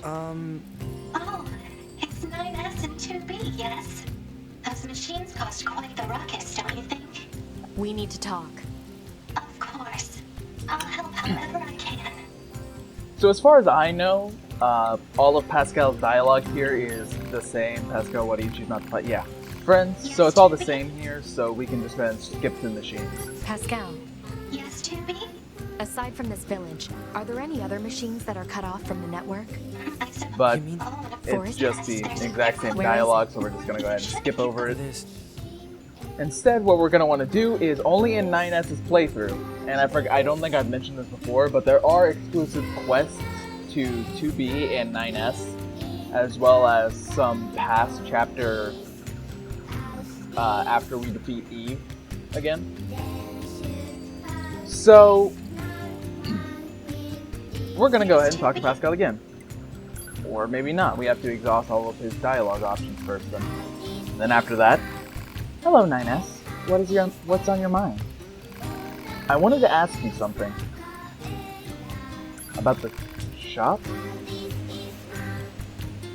Oh, it's 9S and 2B, yes? Those machines cost quite the ruckus, don't you think? We need to talk. Of course. I'll help however I can. So as far as I know, all of Pascal's dialogue here is the same. Pascal, what do you choose not to fight? Yeah, friends. Yes, So it's all the 2B? same here, so we can just go ahead and skip to the machines. Pascal, Yes, 2B? aside from this village, are there any other machines that are cut off from the network? I suppose. But You mean- it's Forest? just the exact same Where is dialogue, it? so we're just gonna go ahead and skip over It it. is. Instead, what we're gonna want to do is only in 9S's playthrough, and I don't think I've mentioned this before, but there are exclusive quests to 2B and 9S, as well as some past chapter after we defeat Eve again. So, we're gonna go ahead and talk to Pascal again. Or maybe not, we have to exhaust all of his dialogue options first then. Then after that, hello 9S, what's on your mind? I wanted to ask you something. About the shop?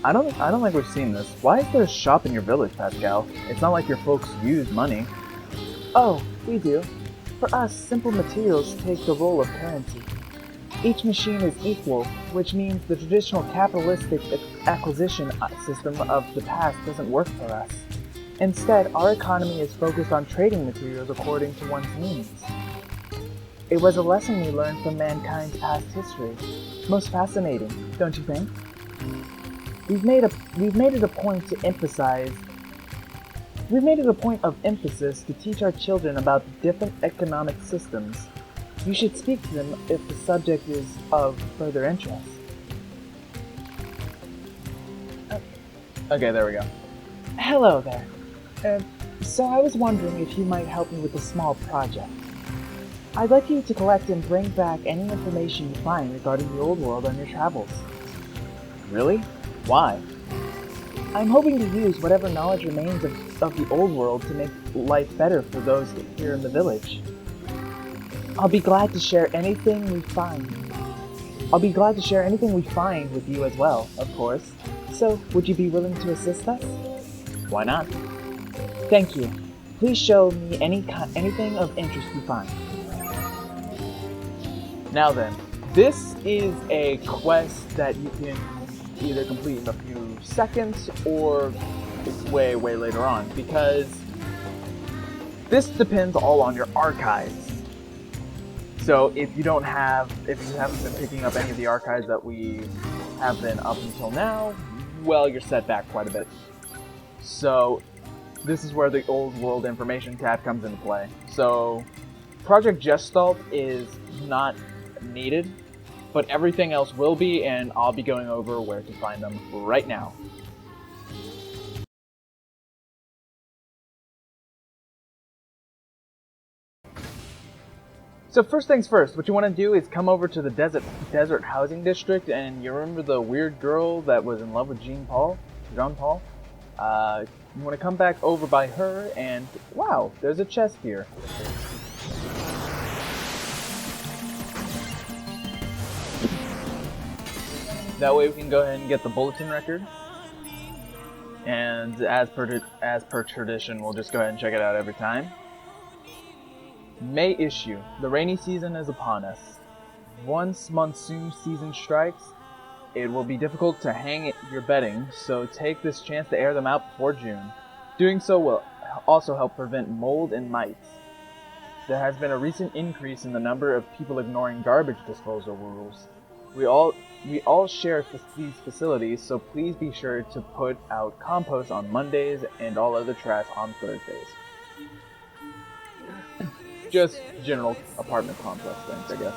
I don't think we've seen this. Why is there a shop in your village, Pascal? It's not like your folks use money. Oh, we do. For us, simple materials take the role of currency. Each machine is equal, which means the traditional capitalistic acquisition system of the past doesn't work for us. Instead, our economy is focused on trading materials according to one's needs. It was a lesson we learned from mankind's past history. Most fascinating, don't you think? We've made it a point of emphasis to teach our children about the different economic systems. You should speak to them if the subject is of further interest. Okay, there we go. Hello there. So I was wondering if you might help me with a small project. I'd like you to collect and bring back any information you find regarding the old world on your travels. Really? Why? I'm hoping to use whatever knowledge remains of the old world to make life better for those here in the village. I'll be glad to share anything we find with you as well, of course. So, would you be willing to assist us? Why not? Thank you. Please show me anything of interest you find. Now then, this is a quest that you can either complete in a few seconds or way later on, because this depends all on your archives. So if you haven't been picking up any of the archives that we have been up until now, well, you're set back quite a bit. So this is where the old world information tab comes into play. So Project Gestalt is not needed, but everything else will be, and I'll be going over where to find them right now. So first things first, what you want to do is come over to the desert housing district, and you remember the weird girl that was in love with Jean Paul? You want to come back over by her, and wow, there's a chest here. That way we can go ahead and get the bulletin record. And as per tradition, we'll just go ahead and check it out every time. May issue. The rainy season is upon us. Once monsoon season strikes, it will be difficult to hang your bedding, so take this chance to air them out before June. Doing so will also help prevent mold and mites. There has been a recent increase in the number of people ignoring garbage disposal rules. We all share these facilities, so please be sure to put out compost on Mondays and all other trash on Thursdays. Just general apartment complex things, I guess.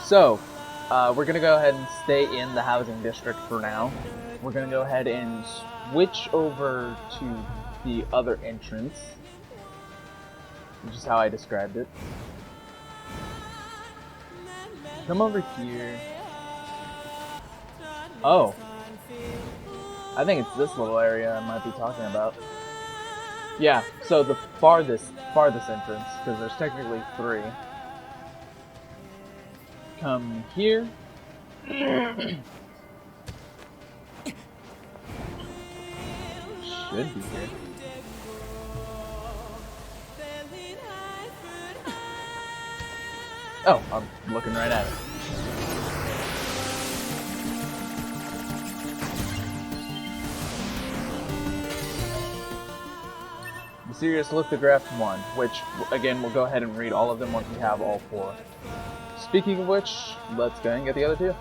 So, we're going to go ahead and stay in the housing district for now. We're going to go ahead and switch over to the other entrance, which is how I described it. Come over here. Oh. I think it's this little area I might be talking about. Yeah, so the farthest entrance, because there's technically 3. come here. Should be here. Oh, I'm looking right at it. Mysterious Lithograph 1, which, again, we'll go ahead and read all of them once we have all 4. Speaking of which, let's go ahead and get the other 2.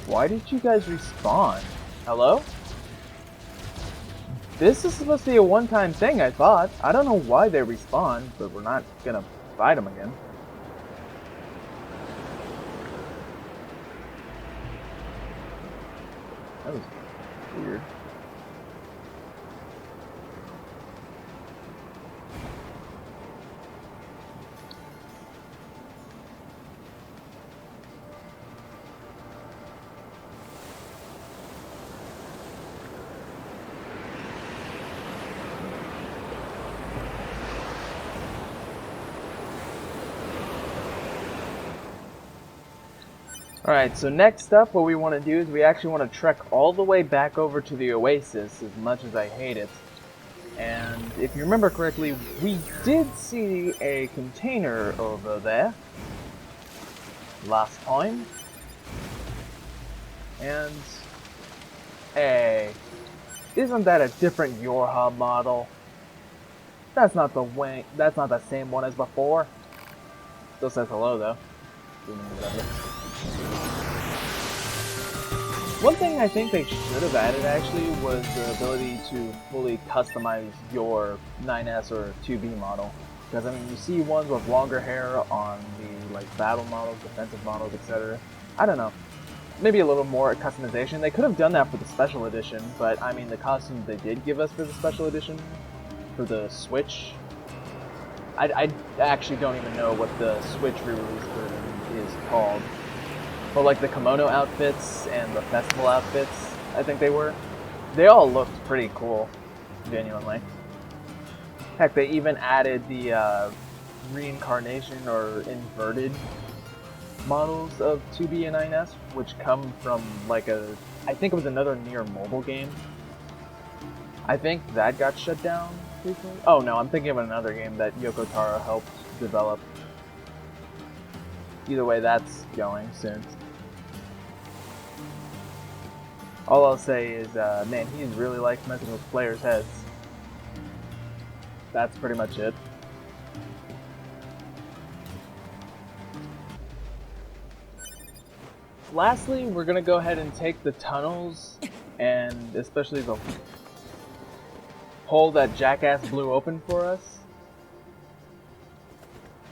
Why did you guys respawn? Hello? This is supposed to be a one-time thing, I thought. I don't know why they respawn, but we're not gonna fight them again. That was weird. Alright, so next up what we want to do is we actually want to trek all the way back over to the Oasis, as much as I hate it. And if you remember correctly, we did see a container over there last time. And hey, isn't that a different Your Hub model? That's not the way, that's not the same one as before. Still says hello though. One thing I think they should have added actually was the ability to fully customize your 9S or 2B model. Because I mean, you see ones with longer hair on the like battle models, defensive models, etc. I don't know. Maybe a little more customization. They could have done that for the special edition, but I mean the costumes they did give us for the special edition, for the Switch, I actually don't even know what the Switch re-release version is called. But like the kimono outfits and the festival outfits, I think they all looked pretty cool, genuinely. Heck, they even added the reincarnation or inverted models of 2B and 9S, which come from like I think it was another NieR mobile game. I think that got shut down recently. Oh no, I'm thinking of another game that Yoko Taro helped develop. Either way, that's going soon. All I'll say is, man, he really likes messing with players' heads. That's pretty much it. Lastly, we're gonna go ahead and take the tunnels, and especially the hole that Jackass blew open for us,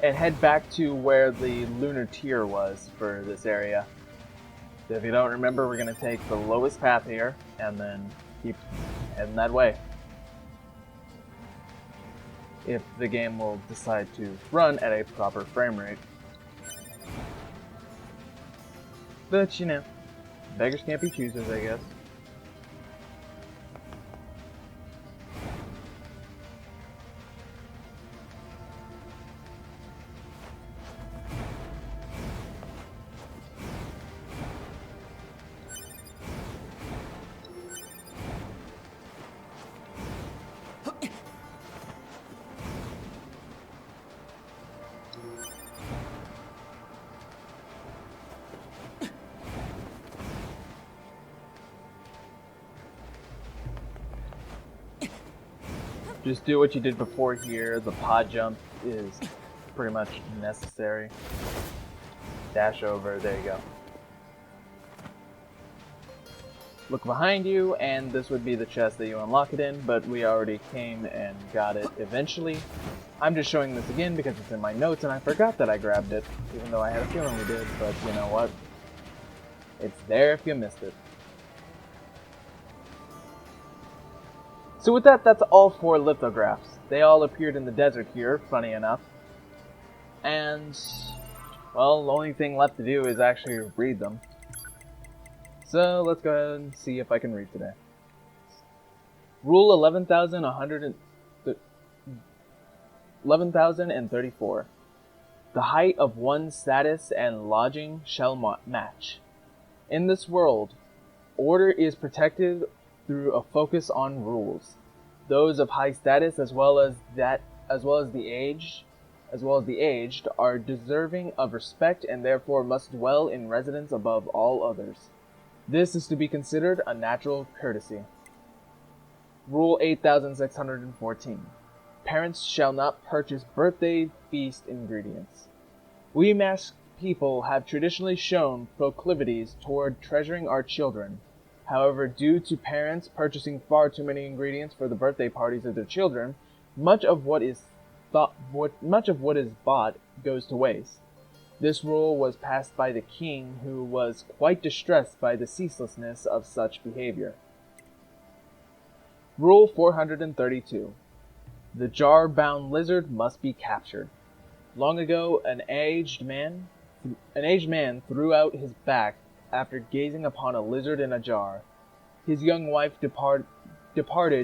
and head back to where the lunar tier was for this area. So if you don't remember, we're going to take the lowest path here, and then keep heading that way. If the game will decide to run at a proper frame rate. But, you know, beggars can't be choosers, I guess. Just do what you did before here. The pod jump is pretty much necessary. Dash over, there you go. Look behind you, and this would be the chest that you unlock it in, but we already came and got it eventually. I'm just showing this again because it's in my notes and I forgot that I grabbed it, even though I had a feeling we did, but you know what? It's there if you missed it. So with that, that's all 4 lithographs. They all appeared in the desert here, funny enough. And, well, the only thing left to do is actually read them. So let's go ahead and see if I can read today. Rule 11,100 11,034. The height of one's status and lodging shall match. In this world, order is protected through a focus on rules. Those of high status as well as the aged are deserving of respect and therefore must dwell in residence above all others. This is to be considered a natural courtesy. Rule 8614. Parents shall not purchase birthday feast ingredients. We masked people have traditionally shown proclivities toward treasuring our children. However, due to parents purchasing far too many ingredients for the birthday parties of their children, much of what is bought goes to waste. This rule was passed by the king, who was quite distressed by the ceaselessness of such behavior. Rule 432. The jar-bound lizard must be captured. Long ago, an aged man threw out his back after gazing upon a lizard in a jar. His young wife departed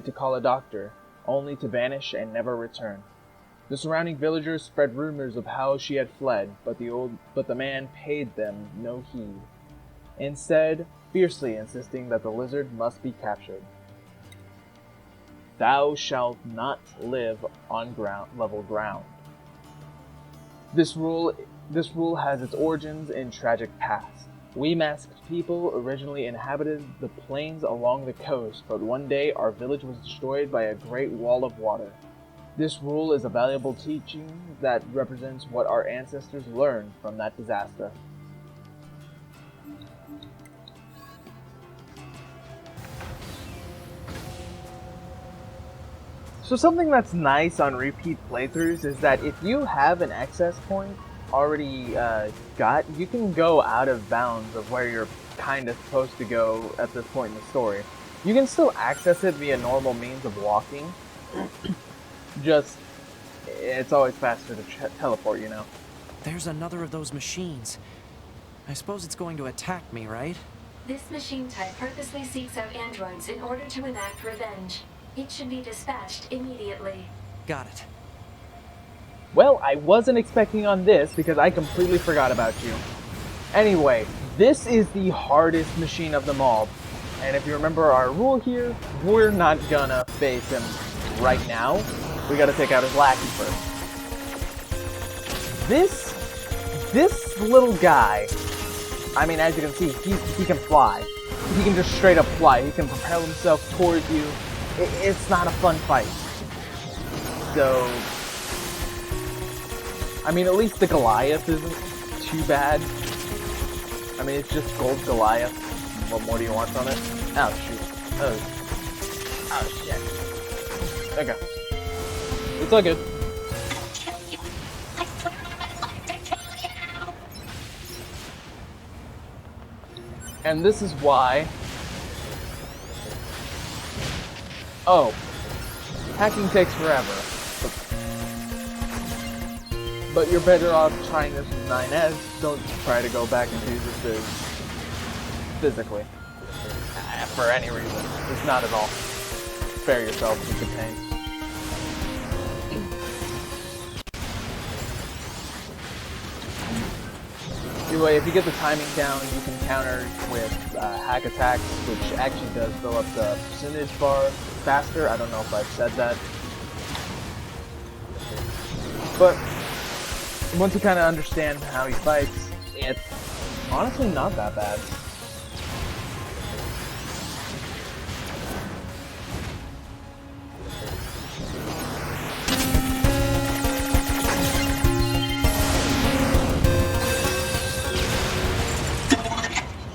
to call a doctor, only to vanish and never return. The surrounding villagers spread rumors of how she had fled, but the man paid them no heed, instead fiercely insisting that the lizard must be captured. Thou shalt not live on level ground. This rule has its origins in tragic past. We masked people originally inhabited the plains along the coast, but one day our village was destroyed by a great wall of water. This rule is a valuable teaching that represents what our ancestors learned from that disaster. So something that's nice on repeat playthroughs is that if you have an access point already got, you can go out of bounds of where you're kind of supposed to go at this point in the story. You can still access it via normal means of walking. Just, it's always faster to teleport, you know. There's another of those machines. I suppose it's going to attack me, right? This machine type purposely seeks out androids in order to enact revenge. It should be dispatched immediately. Got it. Well, I wasn't expecting on this because I completely forgot about you. Anyway, this is the hardest machine of them all. And if you remember our rule here, we're not gonna face him right now. We gotta take out his lackey first. This little guy, I mean, as you can see, he can fly. He can just straight up fly. He can propel himself towards you. It's not a fun fight. So, I mean, at least the Goliath isn't too bad. I mean, it's just gold Goliath. What more do you want from it? Oh, shoot. Oh, shit. Okay. It's all good. I'll kill you. I swear on my life to kill you. And this is why... Oh. Hacking takes forever. But you're better off trying this with 9S. Don't try to go back and do this physically. For any reason. It's not at all. Spare yourself the pain. Anyway, if you get the timing down, you can counter with hack attacks, which actually does fill up the percentage bar faster. I don't know if I've said that. But once you kind of understand how he fights, it's honestly not that bad.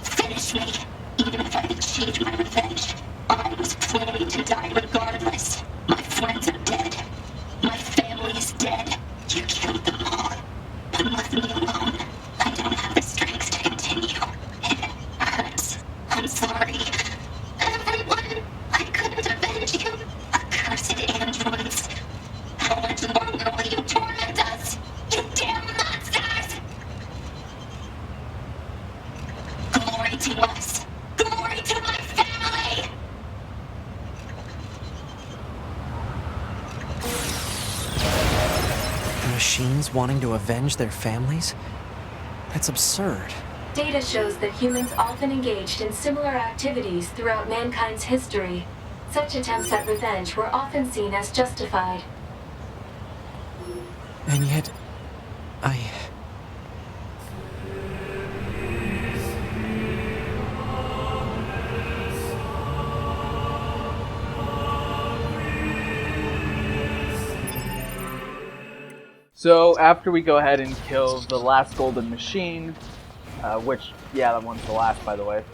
Finish me. Even if I achieved my revenge, I was planning to die regardless. My friends are dead. My family is dead. You killed them all. And left me alone. I don't have the strength to continue. It hurts. I'm sorry. Everyone, I couldn't avenge you. Accursed androids. How much longer will you torment us? You damn monsters! Glory to us! Glory to my family! Machines wanting to avenge their families? That's absurd. Data shows that humans often engaged in similar activities throughout mankind's history. Such attempts at revenge were often seen as justified. And yet, So after we go ahead and kill the last golden machine, which, yeah, that one's the last, by the way.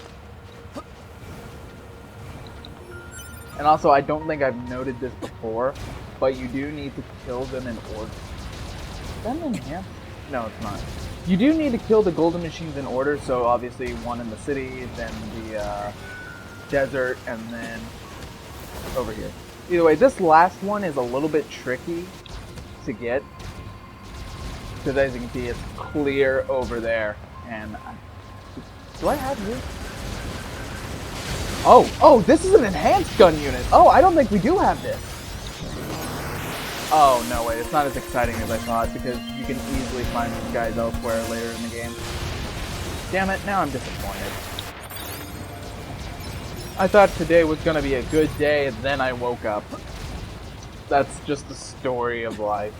And also, I don't think I've noted this before, but you do need to kill them in order. Is that an enhanced? No, it's not. You do need to kill the golden machines in order, so obviously one in the city, then the desert, and then over here. Either way, this last one is a little bit tricky to get, because as you can see, it's clear over there. And do I have you? Oh, this is an enhanced gun unit. Oh, I don't think we do have this. Oh, no, wait, it's not as exciting as I thought, because you can easily find these guys elsewhere later in the game. Damn it, now I'm disappointed. I thought today was going to be a good day, and then I woke up. That's just the story of life.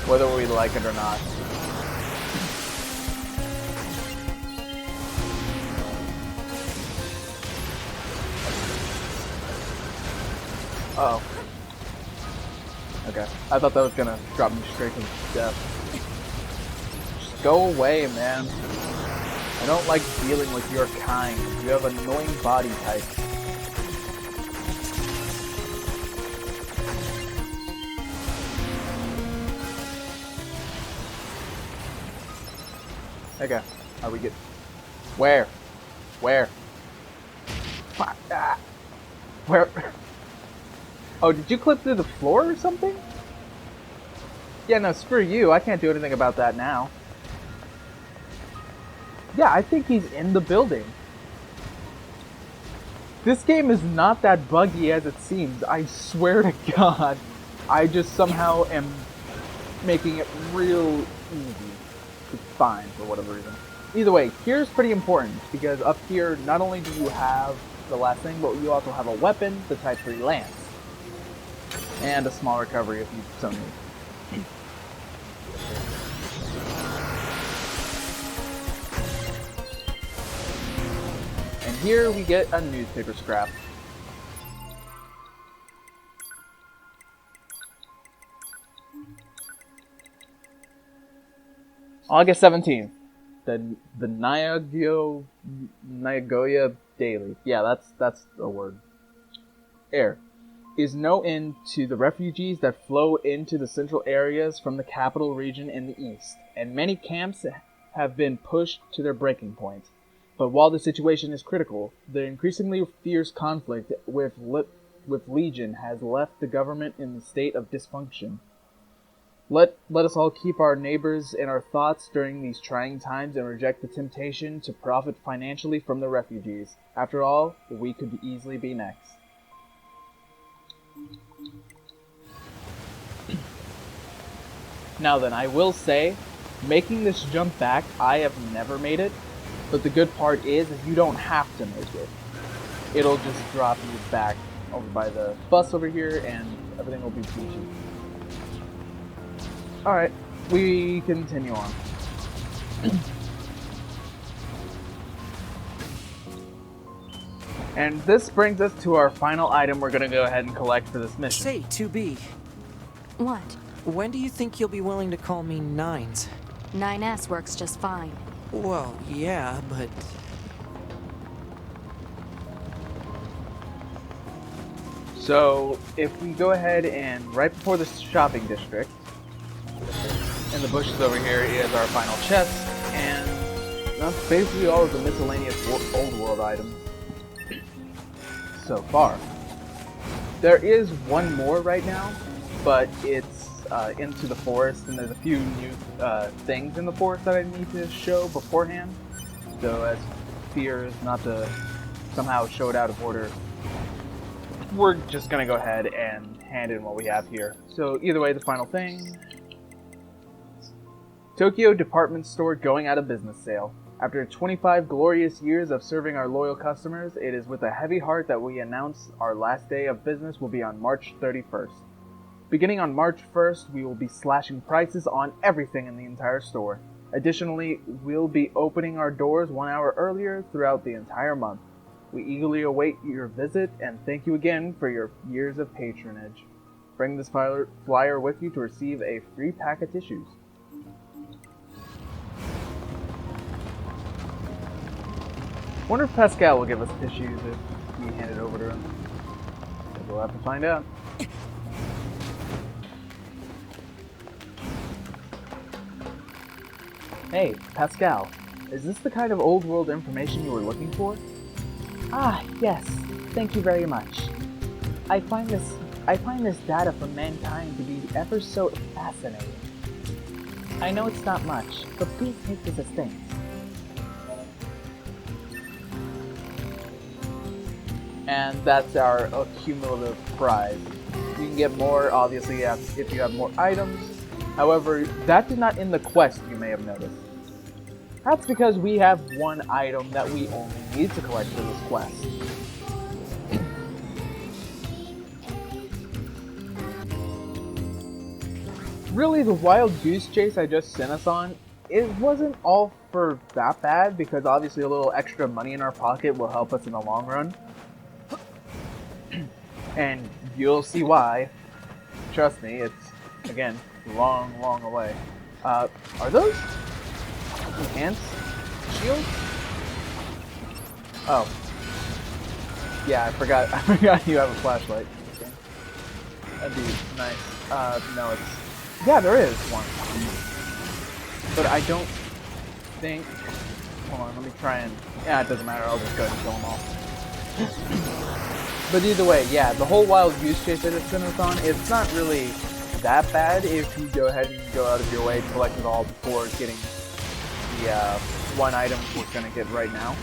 Whether we like it or not. Uh oh. Okay. I thought that was gonna drop me straight to death. Just go away, man. I don't like dealing with your kind. You have annoying body types. Okay. Are we good? Where? Where? Where? Oh, did you clip through the floor or something? Yeah, no, screw you. I can't do anything about that now. Yeah, I think he's in the building. This game is not that buggy as it seems. I swear to God. I just somehow am making it real easy to find for whatever reason. Either way, here's pretty important, because up here, not only do you have the last thing, but you also have a weapon, the Type 3 Lance. And a small recovery if you so need. And here we get a newspaper scrap. August 17th. The Nagoya Daily. Yeah, that's a word. Air. Is no end to the refugees that flow into the central areas from the capital region in the east, and many camps have been pushed to their breaking point. But while the situation is critical, the increasingly fierce conflict with Legion has left the government in the state of dysfunction. Let us all keep our neighbors in our thoughts during these trying times and reject the temptation to profit financially from the refugees. After all, we could easily be next. Now then, I will say, making this jump back, I have never made it, but the good part is you don't have to make it. It'll just drop you back over by the bus over here, and everything will be peachy. Alright, we continue on. And this brings us to our final item we're going to go ahead and collect for this mission. Say, 2B, What? when do you think you'll be willing to call me Nines? 9S works just fine. Well, yeah, but... So, if we go ahead and right before the shopping district, in the bushes over here is our final chest, and that's basically all of the miscellaneous old world items so far. There is one more right now, but it's into the forest, and there's a few new things in the forest that I need to show beforehand. So as fear not to somehow show it out of order, we're just gonna go ahead and hand in what we have here. So either way, the final thing. Tokyo department store going out of business sale. After 25 glorious years of serving our loyal customers, it is with a heavy heart that we announce our last day of business will be on March 31st. Beginning on March 1st, we will be slashing prices on everything in the entire store. Additionally, we'll be opening our doors 1 hour earlier throughout the entire month. We eagerly await your visit and thank you again for your years of patronage. Bring this flyer with you to receive a free pack of tissues. Wonder if Pascal will give us tissues if we hand it over to him. We'll have to find out. Hey, Pascal, is this the kind of old world information you were looking for? Ah, yes. Thank you very much. I find this data from mankind to be ever so fascinating. I know it's not much, but please take this as thanks. And that's our accumulative prize. You can get more, obviously, if you have more items. However, that did not end the quest, you may have noticed. That's because we have one item that we only need to collect for this quest. Really, the wild goose chase I just sent us on, it wasn't all for that bad, because obviously a little extra money in our pocket will help us in the long run. And you'll see why. Trust me, it's, again, long, long away. Are those enhanced shields? Oh. Yeah, I forgot you have a flashlight. Okay. That'd be nice. No, it's... Yeah, there is one. But I don't think... Hold on, let me try and... Yeah, it doesn't matter, I'll just go ahead and kill them all. But either way, yeah, the whole wild goose chase that it's sent us on, it's not really that bad if you go ahead and go out of your way to collect it all before getting the one item we're going to get right now.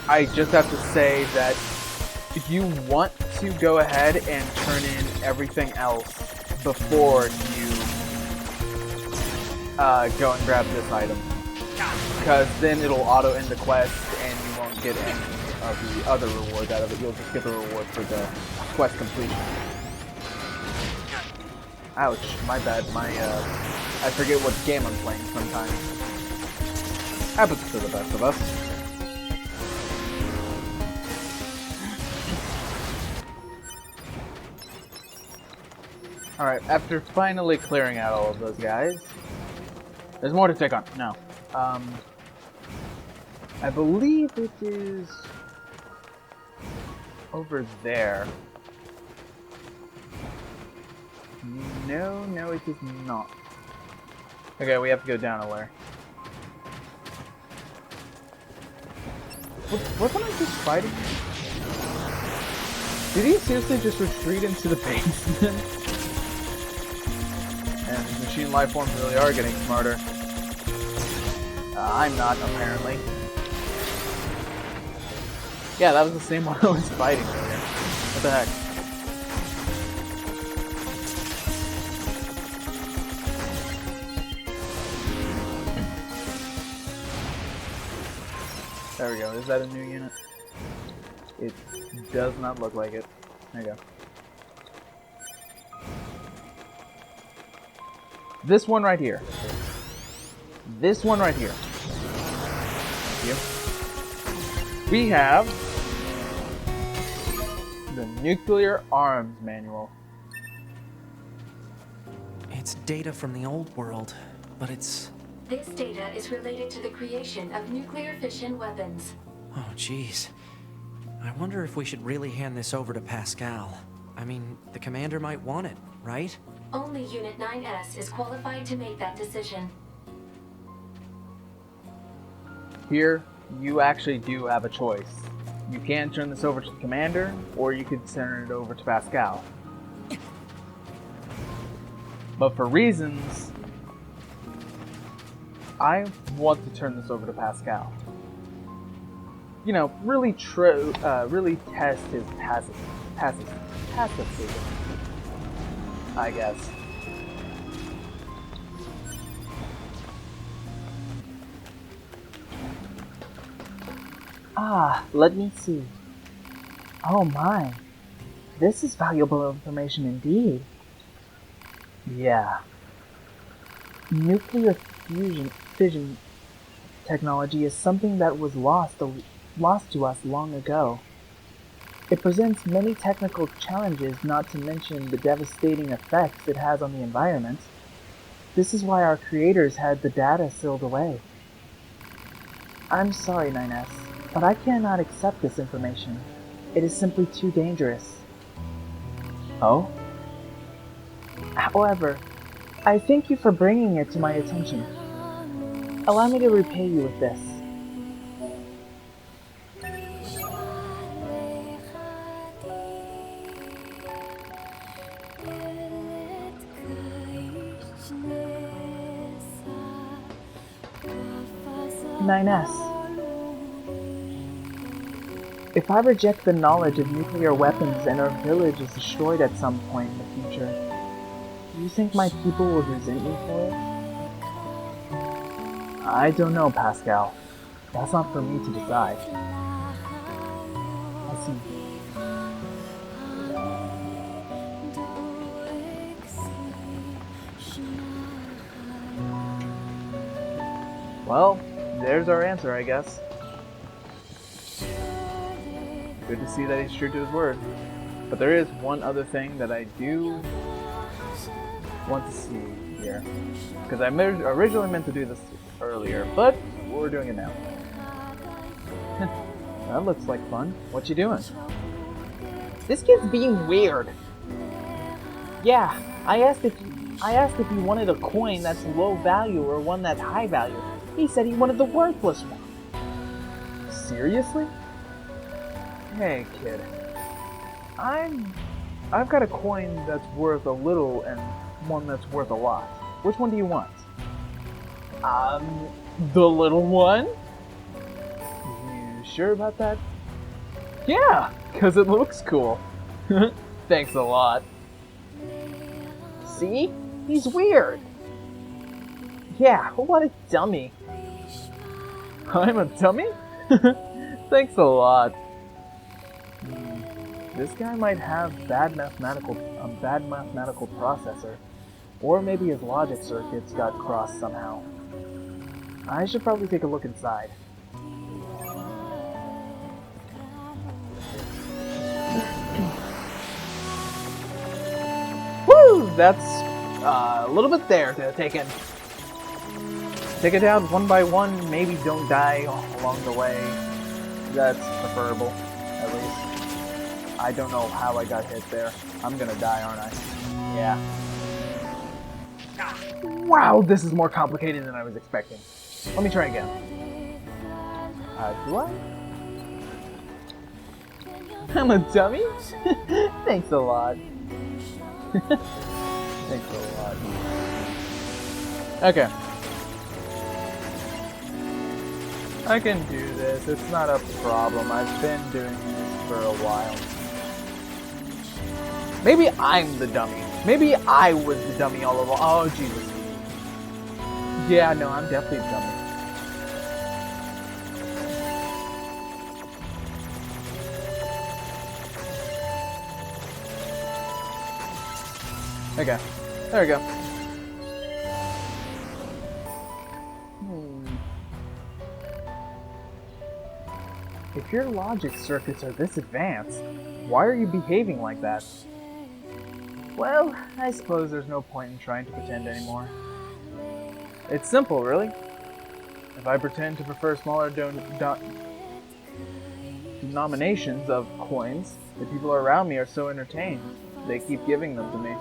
I just have to say that if you want to go ahead and turn in everything else before you go and grab this item, because then it'll auto end the quest and you won't get any of the other reward out of it. You'll just get the reward for the quest completion. Ouch, my bad. I forget what game I'm playing sometimes. Happens to the best of us. Alright, after finally clearing out all of those guys, there's more to take on. No. I believe it is over there. No, it is not. Okay, we have to go down a layer. Wasn't I just fighting? Did he seriously just retreat into the basement? And machine life forms really are getting smarter. I'm not, apparently. Yeah, that was the same one I was fighting earlier. What the heck? There we go. Is that a new unit? It does not look like it. There you go. This one right here. This one right here. Thank you. We have the Nuclear Arms Manual. It's data from the old world, but it's... This data is related to the creation of nuclear fission weapons. Oh, jeez. I wonder if we should really hand this over to Pascal. I mean, the commander might want it, right? Only Unit 9S is qualified to make that decision. Here, you actually do have a choice. You can turn this over to the commander, or you could turn it over to Pascal. But for reasons, I want to turn this over to Pascal. You know, really test his pacifism. I guess. Ah, let me see. Oh my. This is valuable information indeed. Yeah. Nuclear fission technology is something that was lost to us long ago. It presents many technical challenges, not to mention the devastating effects it has on the environment. This is why our creators had the data sealed away. I'm sorry, 9S, but I cannot accept this information. It is simply too dangerous. Oh? However, I thank you for bringing it to my attention. Allow me to repay you with this. Nines. If I reject the knowledge of nuclear weapons and our village is destroyed at some point in the future, do you think my people will resent me for it? I don't know, Pascal. That's not for me to decide. I see. Well, there's our answer, I guess. Good to see that he's true to his word. But there is one other thing that I do want to see here. Because I originally meant to do this earlier, but we're doing it now. That looks like fun. What you doing? This kid's being weird. Yeah, I asked if he wanted a coin that's low value or one that's high value. He said he wanted the worthless one. Seriously? Hey, kid. I've got a coin that's worth a little and one that's worth a lot. Which one do you want? The little one? You sure about that? Yeah, because it looks cool. Thanks a lot. See? He's weird. Yeah, what a dummy. I'm a dummy? Thanks a lot. This guy might have a bad mathematical processor. Or maybe his logic circuits got crossed somehow. I should probably take a look inside. Woo! That's a little bit there to take in. Take it down one by one, maybe don't die along the way. That's preferable, at least. I don't know how I got hit there. I'm gonna die, aren't I? Yeah. Wow, this is more complicated than I was expecting. Let me try again. Do I? I'm a dummy? Thanks a lot. Thanks a lot. Okay. I can do this. It's not a problem. I've been doing this for a while. Maybe I'm the dummy. Maybe I was the dummy all along. Oh, Jesus. Yeah, no, I'm definitely the dummy. Okay. There we go. If your logic circuits are this advanced, why are you behaving like that? Well, I suppose there's no point in trying to pretend anymore. It's simple, really. If I pretend to prefer smaller denominations of coins, the people around me are so entertained, they keep giving them to me.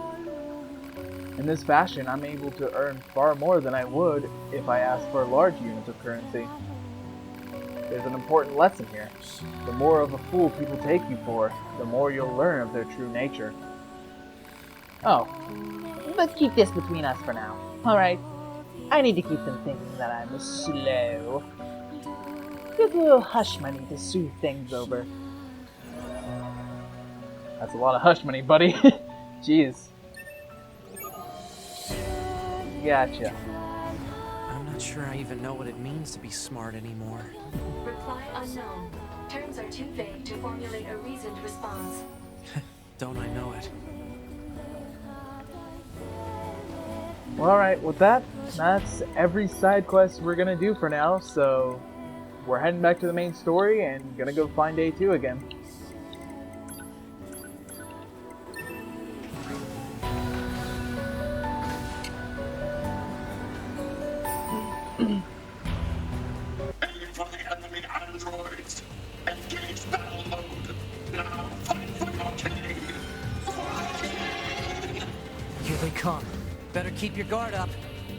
In this fashion, I'm able to earn far more than I would if I asked for large units of currency. There's an important lesson here. The more of a fool people take you for, the more you'll learn of their true nature. Oh, let's keep this between us for now. Alright. I need to keep them thinking that I'm slow. Get a little hush money to soothe things over. That's a lot of hush money, buddy. Jeez. Gotcha. I'm not sure I even know what it means to be smart anymore. Reply unknown. Terms are too vague to formulate a reasoned response. Don't I know it? Well, alright, with that's every side quest we're gonna do for now, so we're heading back to the main story and gonna go find A2 again. For the enemy androids. Engage battle mode. Now fight for your king. Here they come. Better keep your guard up.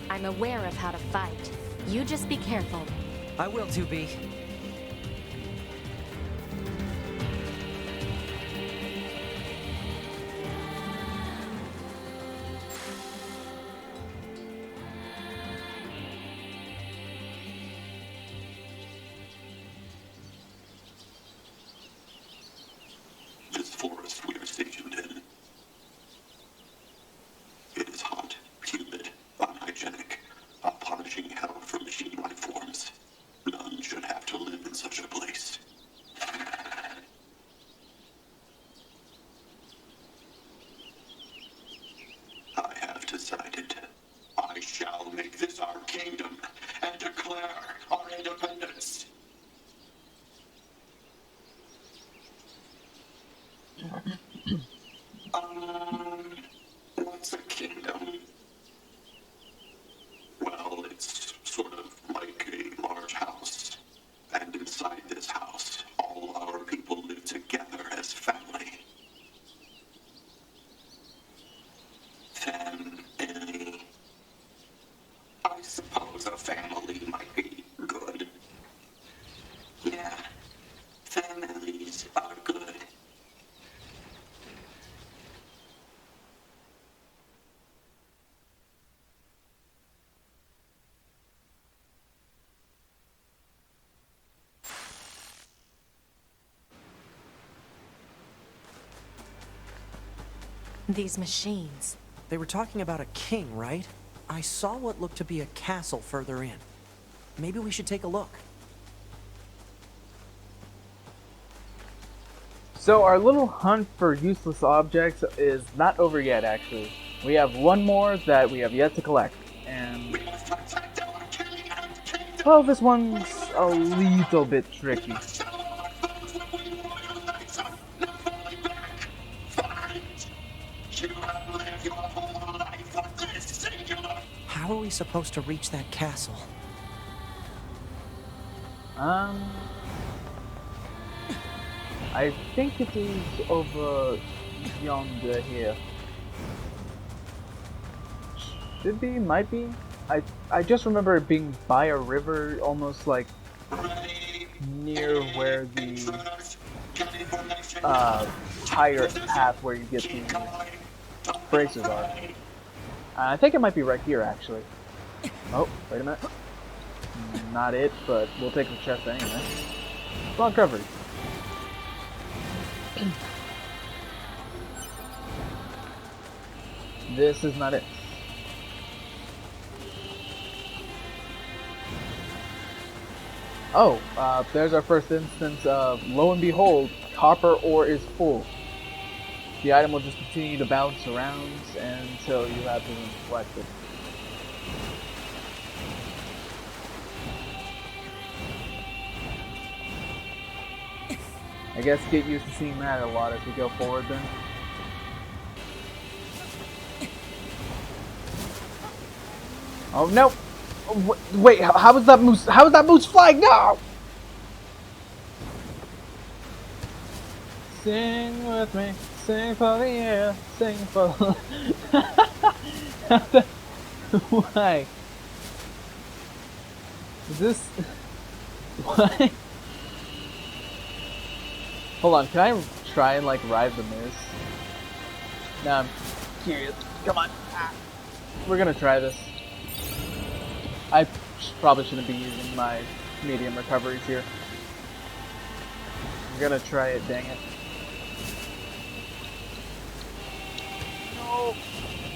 I'm aware of how to fight. You just be careful. I will, 2B. This forest we are stationed in. It is hot, humid, unhygienic, a punishing hell for machine life forms. None should have to live in such a place. I have decided. I shall make this our kingdom and declare our independence. What's a kingdom? Well, it's sort of like a large house. And inside this house, all our people live together as family. Family. I suppose a family might be good. Yeah, families are good. These machines. They were talking about a king, right? I saw what looked to be a castle further in. Maybe we should take a look. So our little hunt for useless objects is not over yet, actually. We have one more that we have yet to collect, and well, this one's a little bit tricky. How are we supposed to reach that castle? I think it is over yonder here. Should be, might be. I just remember it being by a river, almost like near where the higher path where you get the braces are. I think it might be right here, actually. Oh, wait a minute. Not it, but we'll take the chest anyway. Well covered. This is not it. Oh, there's our first instance of, lo and behold, copper ore is full. The item will just continue to bounce around until you have been collected. I guess get used to seeing that a lot as we go forward then. Oh no! Wait, how is that moose? How is that moose flying? No! Sing with me, sing for the air, sing for. Why? Is this? What? Hold on, can I try and like ride the moose? Now I'm curious. Come on. We're gonna try this. I probably shouldn't be using my medium recoveries here. I'm gonna try it, dang it. No!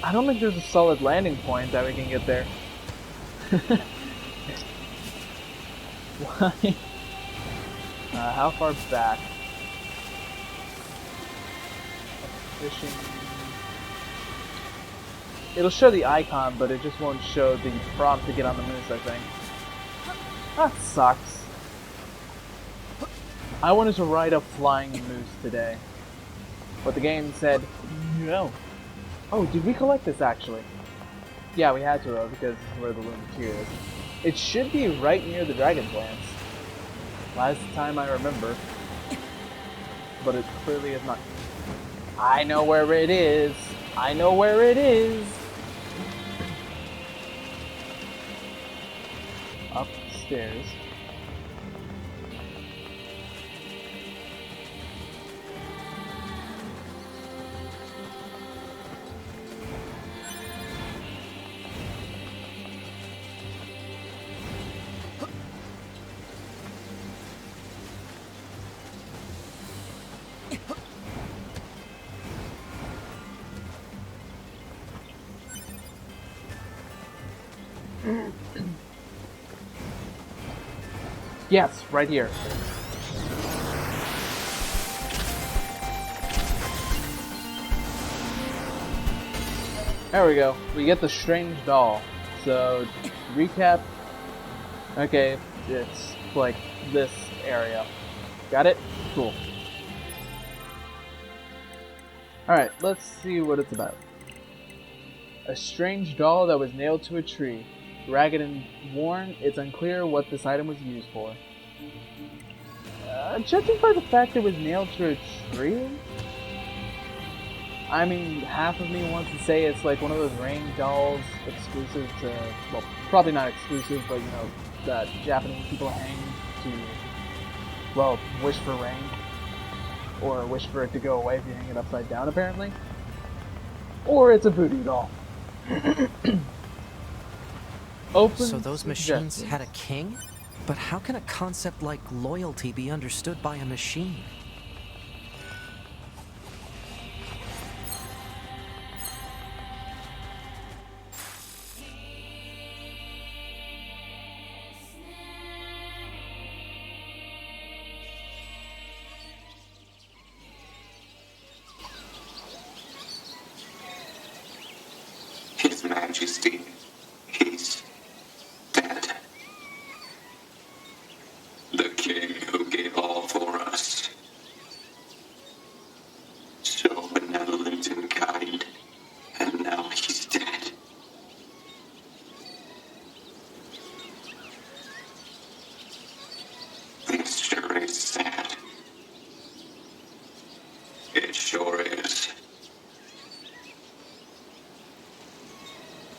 I don't think there's a solid landing point that we can get there. Why? How far back? Fishing. It'll show the icon, but it just won't show the prompt to get on the moose, I think. That sucks. I wanted to ride a flying moose today, but the game said no. Oh, did we collect this actually? Yeah, we had to though, because this is where the Lunateer is. It should be right near the Dragonlance. Last time I remember. But it clearly is not. I know where it is! I know where it is! Upstairs. Yes, right here. There we go. We get the strange doll. So, recap. Okay, it's like this area. Got it? Cool. Alright, let's see what it's about. A strange doll that was nailed to a tree. Ragged and worn, it's unclear what this item was used for. Judging by the fact it was nailed to a tree? I mean, half of me wants to say it's like one of those rain dolls exclusive to, well, probably not exclusive, but you know, that Japanese people hang to, well, wish for rain. Or wish for it to go away if you hang it upside down, apparently. Or it's a voodoo doll. Open So those machines suggestions. had a king? But how can a concept like loyalty be understood by a machine? His Majesty, he's dead. The king who gave all for us. So benevolent and kind, and now he's dead. This sure is sad. It sure is.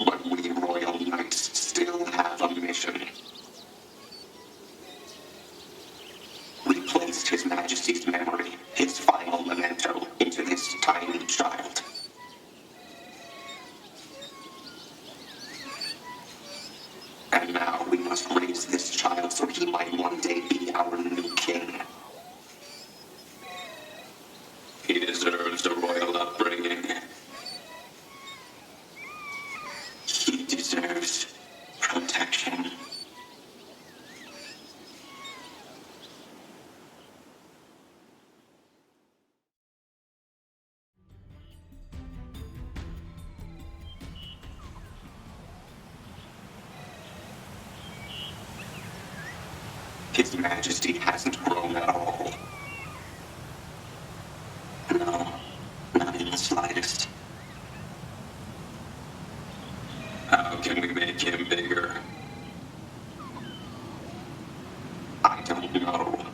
But we royal knights still have a mission. We placed His Majesty's memory, his final memento, into this tiny child. And now we must raise this child so he might one day be our new king. He deserves a royal upbringing. He deserves protection. His Majesty hasn't grown at all. No, not in the slightest. How can we make him bigger? I don't know.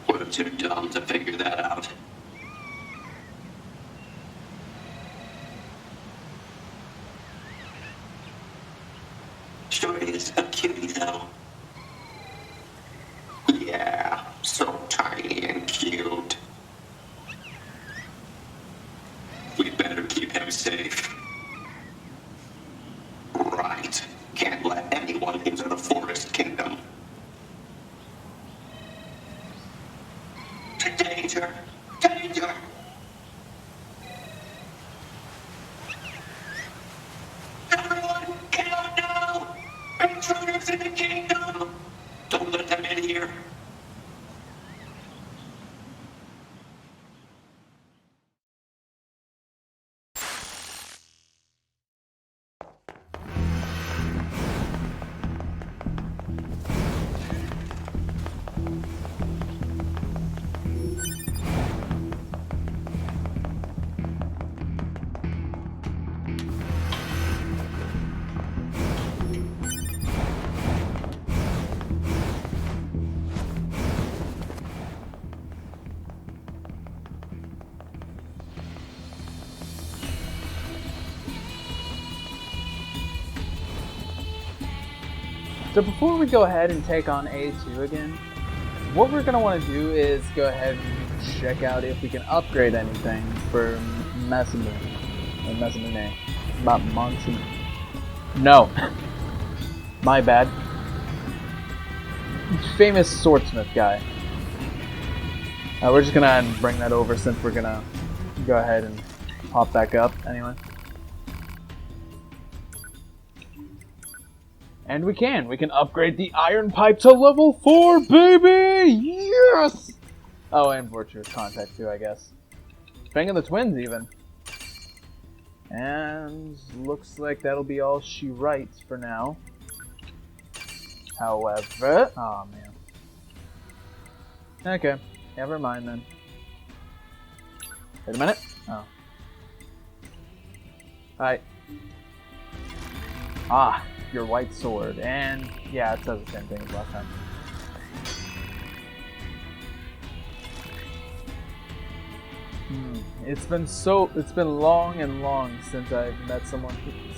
We're too dumb to figure that out. Sure is a cutie, though. Yeah, so tiny and cute. We'd better keep him safe. Right. Can't let anyone into the Forest Kingdom. Danger! Danger! So before we go ahead and take on A2 again, what we're going to want to do is go ahead and check out if we can upgrade anything for Masamune. Or Masamune. Not Monty. No. My bad. Famous swordsmith guy. We're just going to bring that over since we're going to go ahead and pop back up anyway. And we can upgrade the iron pipe to level 4, baby! Yes! Oh, and virtuous contact too, I guess. Banging the twins even. And looks like that'll be all she writes for now. However, oh man. Okay, never mind then. Wait a minute. Oh. Alright. Ah, your white sword. And yeah, it says the same thing as last time. It's been long and long since I've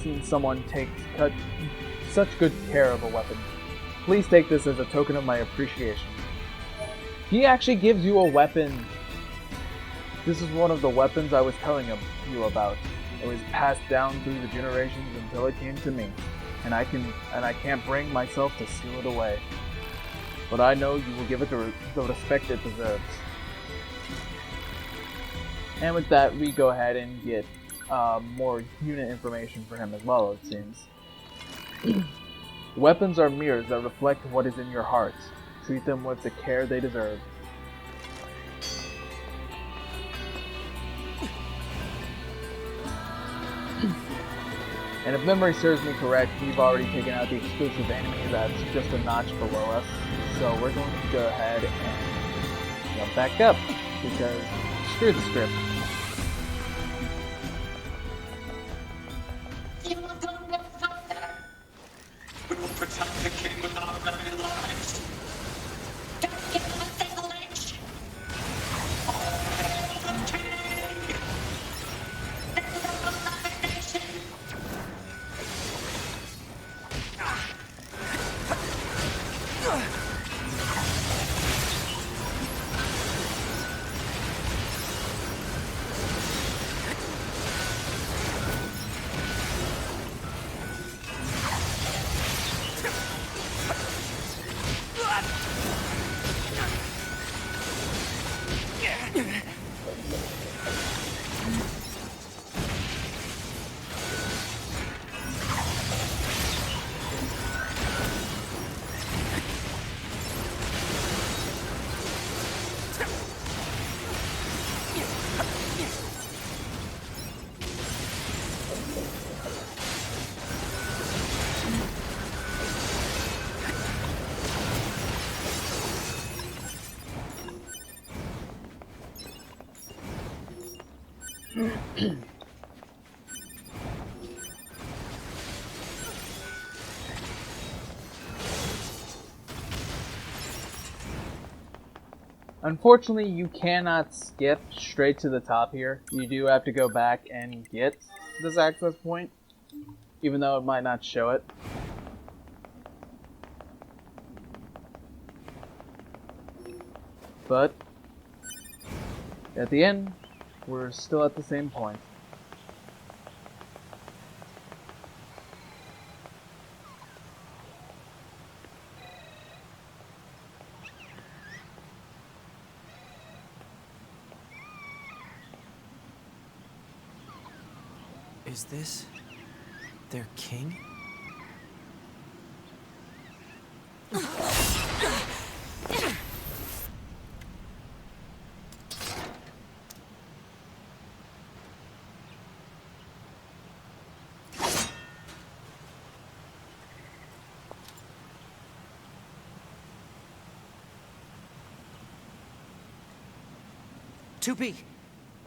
seen someone take such good care of a weapon. Please take this as a token of my appreciation. He actually gives you a weapon. This is one of the weapons I was telling you about. It was passed down through the generations until it came to me, and I can't bring myself to steal it away. But I know you will give it the respect it deserves. And with that, we go ahead and get more unit information for him as well, it seems. Weapons are mirrors that reflect what is in your heart. Treat them with the care they deserve. And if memory serves me correct, we've already taken out the exclusive enemy that's just a notch below us. So we're going to go ahead and jump back up, because screw the script. You will go no further. We will protect the king with our very lives. Don't give him a single inch. All hail the king! The beloved nation! Unfortunately, you cannot skip straight to the top here. You do have to go back and get this access point, even though it might not show it. But at the end, we're still at the same point. Is this their king?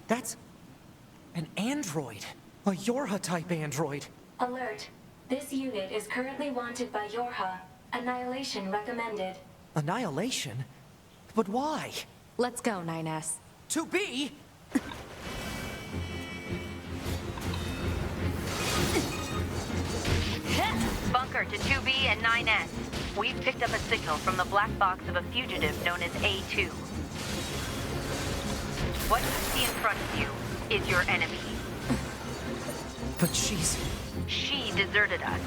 That's an android. A Yorha-type android. Alert. This unit is currently wanted by Yorha. Annihilation recommended. Annihilation? But why? Let's go, 9S. 2B? Bunker to 2B and 9S. We've picked up a signal from the black box of a fugitive known as A2. What you see in front of you is your enemy. But she's... She deserted us.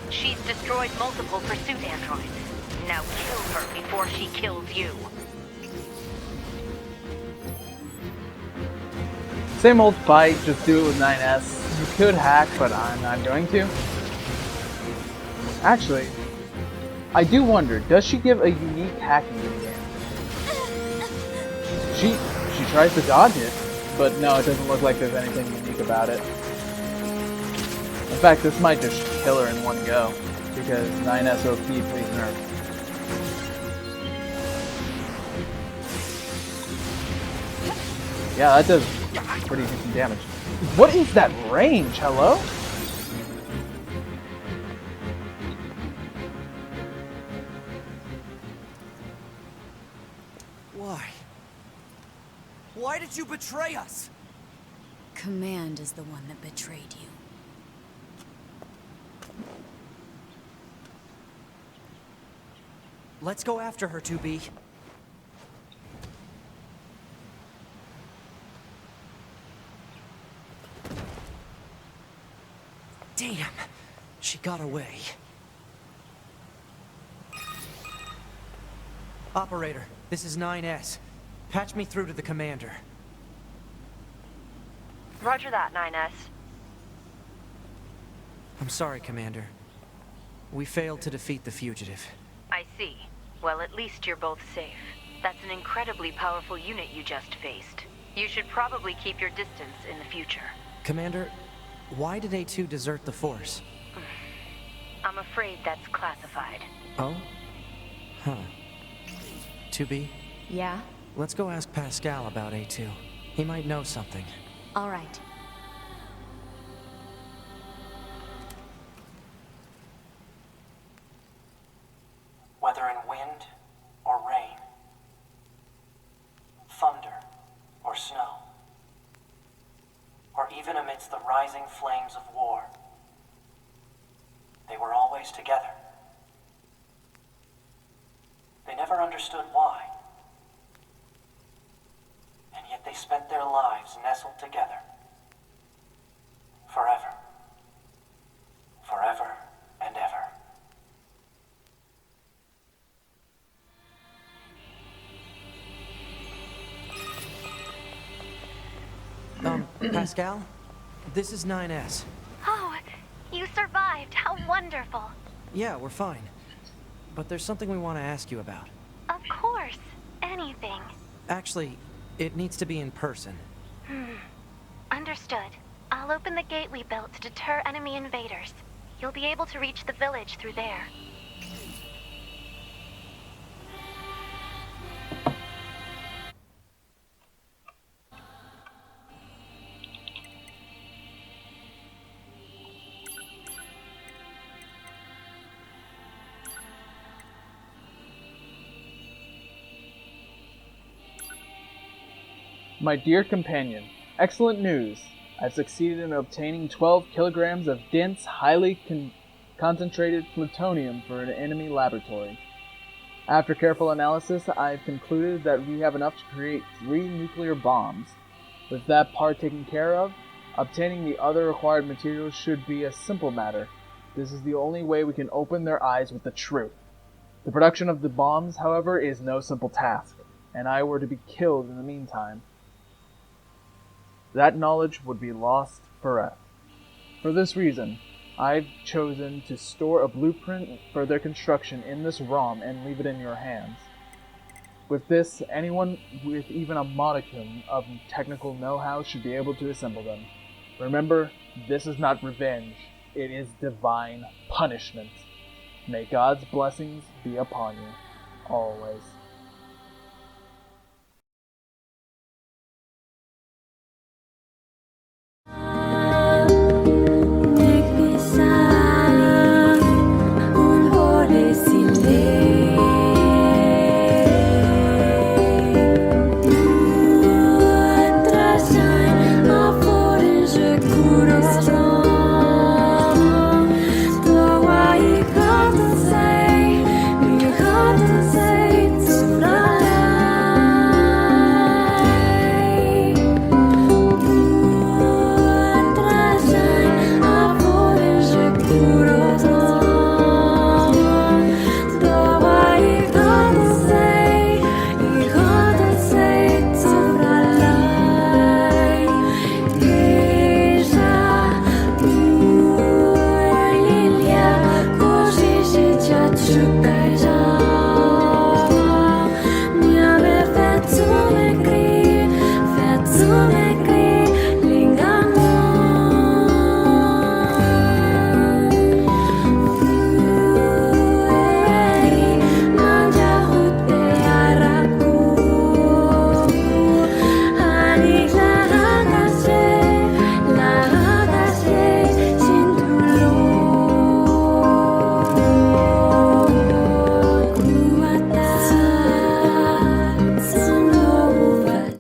She's destroyed multiple pursuit androids. Now kill her before she kills you. Same old fight, just do it with 9S. You could hack, but I'm not going to. Actually, I do wonder, does she give a unique hacking minigame? She tries to dodge it, but no, it doesn't look like there's anything unique about it. In fact, this might just kill her in one go, because 9S OP, please nerf. Yeah, that does pretty decent damage. What is that range? Hello? Why? Why did you betray us? Command is the one that betrayed you. Let's go after her, 2B. Damn! She got away. Operator, this is 9S. Patch me through to the commander. Roger that, 9S. I'm sorry, Commander. We failed to defeat the fugitive. I see. Well, at least you're both safe. That's an incredibly powerful unit you just faced. You should probably keep your distance in the future. Commander, why did A2 desert the Force? I'm afraid that's classified. Oh? Huh. 2B, Yeah? let's go ask Pascal about A2. He might know something. All right. Whether in wind or rain, thunder or snow, or even amidst the rising flames of war, they were always together. They never understood why, and yet they spent their lives nestled together, forever, forever and ever. Pascal? This is 9S. Oh, you survived. How wonderful. Yeah, we're fine. But there's something we want to ask you about. Of course. Anything. Actually, it needs to be in person. Understood. I'll open the gate we built to deter enemy invaders. You'll be able to reach the village through there. My dear companion, excellent news. I've succeeded in obtaining 12 kilograms of dense, highly concentrated plutonium for an enemy laboratory. After careful analysis, I've concluded that we have enough to create 3 nuclear bombs. With that part taken care of, obtaining the other required materials should be a simple matter. This is the only way we can open their eyes with the truth. The production of the bombs, however, is no simple task, and I were to be killed in the meantime. That knowledge would be lost forever. For this reason, I've chosen to store a blueprint for their construction in this ROM and leave it in your hands. With this, anyone with even a modicum of technical know-how should be able to assemble them. Remember, this is not revenge, it is divine punishment. May God's blessings be upon you, always.